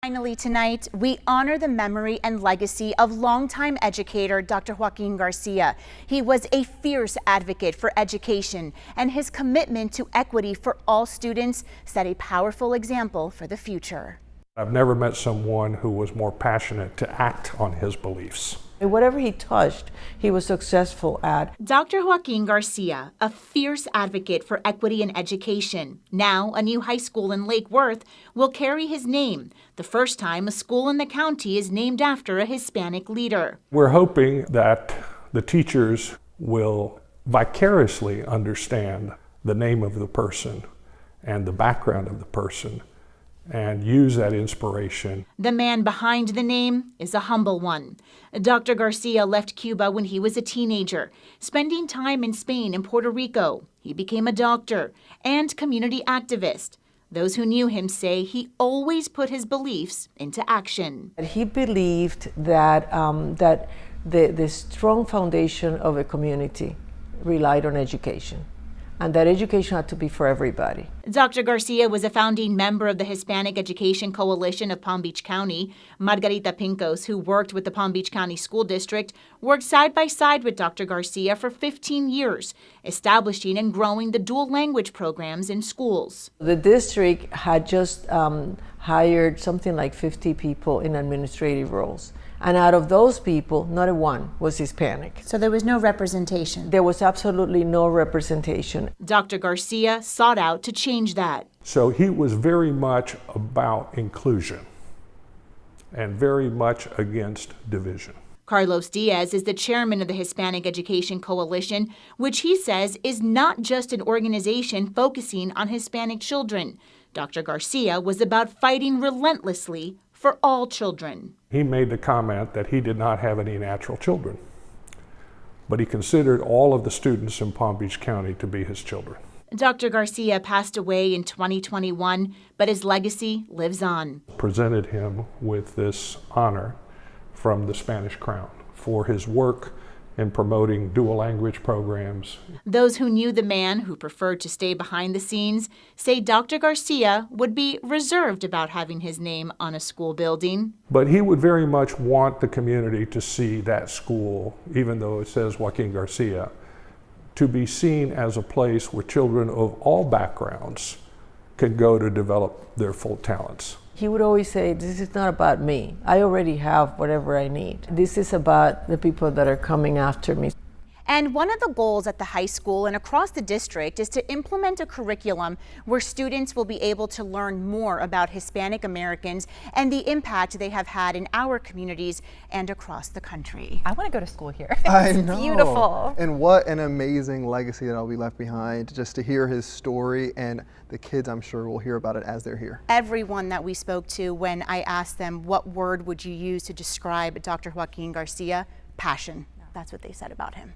Finally tonight, we honor the memory and legacy of longtime educator Dr. Joaquin Garcia. He was a fierce advocate for education, and his commitment to equity for all students set a powerful example for the future. I've never met someone who was more passionate to act on his beliefs. Whatever he touched, he was successful at. Dr. Joaquin Garcia, a fierce advocate for equity in education. Now, a new high school in Lake Worth will carry his name, the first time a school in the county is named after a Hispanic leader. We're hoping that the teachers will vicariously understand the name of the person and the background of the person and use that inspiration. The man behind the name is a humble one. Dr. Garcia left Cuba when he was a teenager, spending time in Spain and Puerto Rico. He became a doctor and community activist. Those who knew him say he always put his beliefs into action. He believed that, the strong foundation of a community relied on education, and that education had to be for everybody. Dr. Garcia was a founding member of the Hispanic Education Coalition of Palm Beach County. Margarita Pincos, who worked with the Palm Beach County School District, worked side by side with Dr. Garcia for 15 years, establishing and growing the dual language programs in schools. The district had just hired something like 50 people in administrative roles. And out of those people, not a one was Hispanic. So there was no representation. There was absolutely no representation. Dr. Garcia sought out to change that. So he was very much about inclusion and very much against division. Carlos Diaz is the chairman of the Hispanic Education Coalition, which he says is not just an organization focusing on Hispanic children. Dr. Garcia was about fighting relentlessly for all children. He made the comment that he did not have any natural children, but he considered all of the students in Palm Beach County to be his children. Dr. Garcia passed away in 2021, but his legacy lives on. Presented him with this honor from the Spanish Crown for his work in promoting dual language programs. Those who knew the man, who preferred to stay behind the scenes, say Dr. Garcia would be reserved about having his name on a school building. But he would very much want the community to see that school, even though it says Joaquin Garcia, to be seen as a place where children of all backgrounds can go to develop their full talents. He would always say, this is not about me. I already have whatever I need. This is about the people that are coming after me. And one of the goals at the high school and across the district is to implement a curriculum where students will be able to learn more about Hispanic Americans and the impact they have had in our communities and across the country. I want to go to school here. I know. Beautiful. And what an amazing legacy that will be left behind, just to hear his story, and the kids, I'm sure, will hear about it as they're here. Everyone that we spoke to, when I asked them what word would you use to describe Dr. Joaquin Garcia, passion. That's what they said about him.